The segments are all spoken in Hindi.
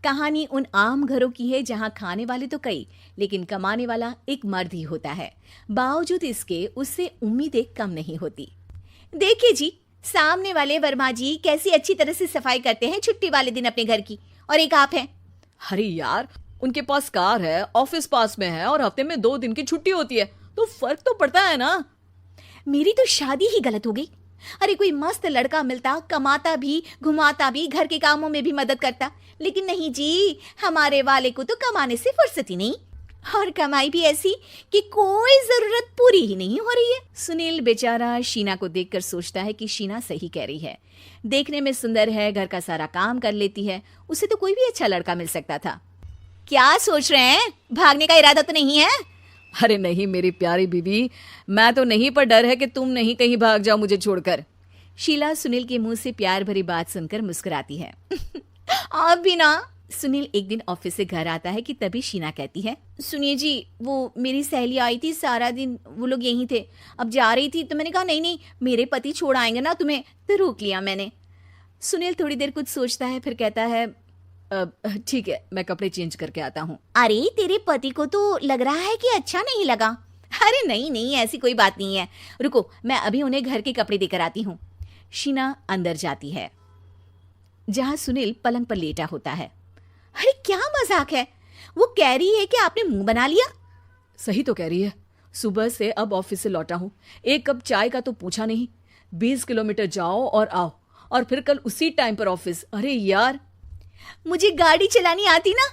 कहानी उन आम घरों की है जहां खाने वाले तो कई, लेकिन कमाने वाला एक मर्द ही होता है। बावजूद इसके उससे उम्मीदें कम नहीं होती। देखिए जी, सामने वाले वर्मा जी कैसी अच्छी तरह से सफाई करते हैं छुट्टी वाले दिन अपने घर की, और एक आप हैं। अरे यार, उनके पास कार है, ऑफिस पास में है और हफ्ते में 2 दिन की छुट्टी होती है, तो फर्क तो पड़ता है ना। मेरी तो शादी ही गलत हो गई। अरे कोई मस्त लड़का मिलता, कमाता भी, घुमाता भी, घर के कामों में भी मदद करता, लेकिन नहीं जी, हमारे वाले को तो कमाने से फुर्सत ही नहीं, और कमाई भी ऐसी कि कोई जरूरत पूरी ही नहीं हो रही है। सुनील बेचारा शीना को देखकर सोचता है कि शीना सही कह रही है। देखने में सुंदर है, घर का सारा काम कर लेती है, उसे तो कोई भी अच्छा लड़का मिल सकता था। क्या सोच रहे हैं? भागने का इरादा तो नहीं है? अरे नहीं मेरी प्यारी बीवी, मैं तो नहीं, पर डर है कि तुम नहीं कहीं भाग जाओ मुझे छोड़कर। शीला सुनील के मुंह से प्यार भरी बात सुनकर मुस्कुराती है। आप भी ना। सुनील एक दिन ऑफिस से घर आता है कि तभी शीना कहती है, सुनिए जी, वो मेरी सहेली आई थी, सारा दिन वो लोग यहीं थे, अब जा रही थी तो मैंने कहा नहीं नहीं, मेरे पति छोड़ आएंगे ना तुम्हें, तो रोक लिया मैंने। सुनील थोड़ी देर कुछ सोचता है, फिर कहता है, ठीक है, मैं कपड़े चेंज करके आता हूँ। अरे तेरे पति को तो लग रहा है कि अच्छा नहीं लगा। अरे नहीं नहीं, ऐसी कोई बात नहीं है, रुको मैं अभी उन्हें घर के कपड़े देकर आती हूँ। शीना अंदर जाती है जहां सुनील पलंग पर लेटा होता है। अरे क्या मजाक है, वो कह रही है कि आपने मुंह बना लिया। सही तो कह रही है, सुबह से अब ऑफिस से लौटा हूँ, एक कप चाय का तो पूछा नहीं, 20 किलोमीटर जाओ और आओ, और फिर कल उसी टाइम पर ऑफिस। अरे यार, मुझे गाड़ी चलानी आती ना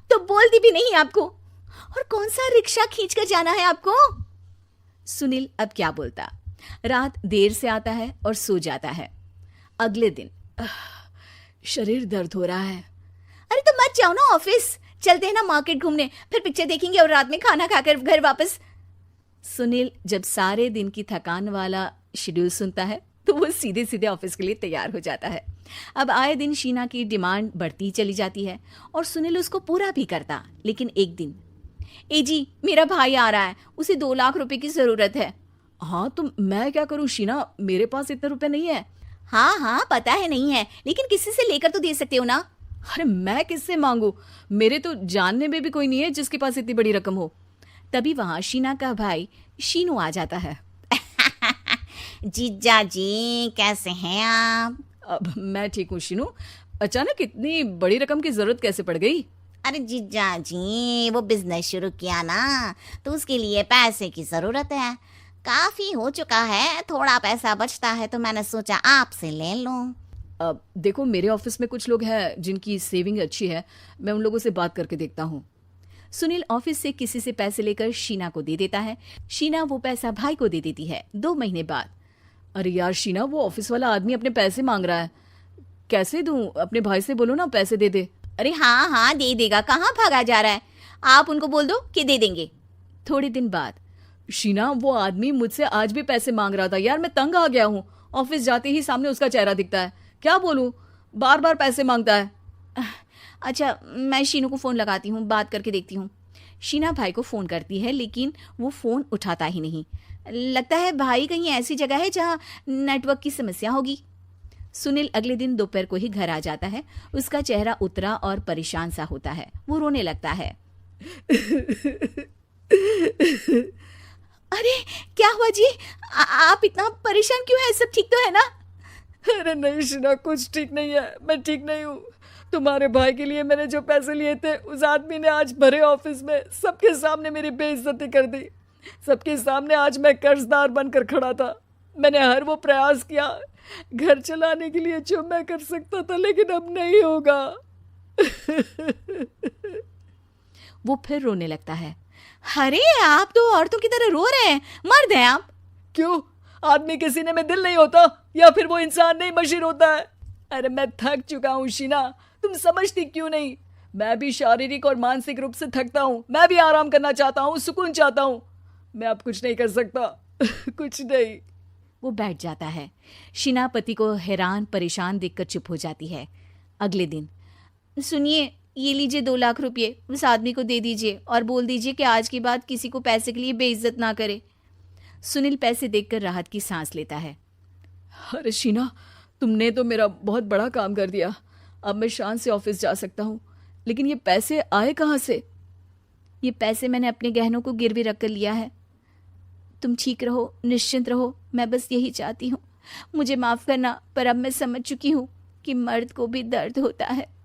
तो बोलती भी नहीं आपको, और कौन सा रिक्शा खींच कर जाना है आपको। सुनील अब क्या बोलता। रात देर से आता है और सो जाता है। अगले दिन, शरीर दर्द हो रहा है। अरे तो मत जाओ ना ऑफिस, चलते हैं ना मार्केट घूमने, फिर पिक्चर देखेंगे और रात में खाना खाकर घर वापस। सुनील जब सारे दिन की थकान वाला शेड्यूल सुनता है तो वो सीधे सीधे ऑफिस के लिए तैयार हो जाता है। अब आए दिन शीना की डिमांड बढ़ती चली जाती है और सुनील उसको पूरा भी करता, लेकिन एक दिन, ए जी मेरा भाई आ रहा है, उसे 2 लाख रुपए की जरूरत है। हाँ तो मैं क्या करूं शीना, मेरे पास इतने रुपए नहीं है। हाँ हाँ पता है नहीं है, लेकिन किसी से लेकर तो दे सकते हो ना। अरे मैं किससे मांगू, मेरे तो जानने में भी कोई नहीं है जिसके पास इतनी बड़ी रकम हो। तभी वहां शीना का भाई शीनू आ जाता है। जीजा जी कैसे हैं आप? अब मैं ठीक हूँ शीनू, अचानक इतनी बड़ी रकम की जरूरत कैसे पड़ गई? अरे जीजा जी, वो बिजनेस शुरू किया ना, तो उसके लिए पैसे की जरूरत है। काफी हो चुका है, थोड़ा पैसा बचता है तो मैंने सोचा आपसे ले लूं। अब देखो, मेरे ऑफिस में कुछ लोग हैं जिनकी सेविंग अच्छी है, मैं उन लोगों से बात करके देखता हूँ। सुनील ऑफिस से किसी से पैसे लेकर शीना को दे देता है। शीना वो पैसा भाई को दे देती है। 2 महीने बाद, अरे यार शीना, वो ऑफिस वाला आदमी अपने पैसे मांग रहा है, कैसे दूं? अपने भाई से बोलो ना पैसे दे दे। अरे हाँ हाँ दे देगा, कहाँ भागा जा रहा है, आप उनको बोल दो कि दे देंगे। थोड़े दिन बाद, शीना, वो आदमी मुझसे आज भी पैसे मांग रहा था यार, मैं तंग आ गया हूँ। ऑफिस जाते ही सामने उसका चेहरा दिखता है, क्या बोलूं, बार बार पैसे मांगता है। अच्छा मैं शीनू को फोन लगाती हूँ, बात करके देखती हूँ। शीना भाई को फोन करती है, लेकिन वो फोन उठाता ही नहीं। लगता है भाई कहीं ऐसी जगह है जहाँ नेटवर्क की समस्या होगी। सुनील अगले दिन दोपहर को ही घर आ जाता है। उसका चेहरा उतरा और परेशान सा होता है, वो रोने लगता है। अरे क्या हुआ जी, आप इतना परेशान क्यों हैं? सब ठीक तो है ना? अरे नहीं शीना, कुछ ठीक नहीं है, मैं ठीक नहीं हूँ। तुम्हारे भाई के लिए मैंने जो पैसे लिए थे, उस आदमी ने आज भरे ऑफिस में सबके सामने मेरी बेइज्जती कर दी। सबके सामने आज मैं कर्जदार बनकर खड़ा था। मैंने हर वो प्रयास किया घर चलाने के लिए जो मैं कर सकता था, लेकिन अब नहीं होगा। वो फिर रोने लगता है। अरे आप तो औरतों की तरह रो रहे हैं, मर्द हैं आप। क्यों, आदमी के सीने में दिल नहीं होता, या फिर वो इंसान नहीं मशीन होता है? अरे मैं थक चुका हूँ शीना, तुम समझती क्यों नहीं? मैं भी शारीरिक और मानसिक रूप से थकता हूँ, मैं भी आराम करना चाहता हूँ, सुकून चाहता हूँ। मैं अब कुछ नहीं कर सकता। कुछ नहीं। वो बैठ जाता है। शीना पति को हैरान परेशान देखकर चुप हो जाती है। अगले दिन, सुनिए ये लीजिए 2 लाख रुपए, उस आदमी को दे दीजिए और बोल दीजिए कि आज के बाद किसी को पैसे के लिए बेइज्जत ना करे। सुनील पैसे देखकर राहत की सांस लेता है। अरे शीना, तुमने तो मेरा बहुत बड़ा काम कर दिया, अब मैं शान से ऑफिस जा सकता हूँ। लेकिन ये पैसे आए कहाँ से? ये पैसे मैंने अपने गहनों को गिरवी रख कर लिया है। तुम ठीक रहो, निश्चिंत रहो, मैं बस यही चाहती हूँ। मुझे माफ़ करना, पर अब मैं समझ चुकी हूँ कि मर्द को भी दर्द होता है।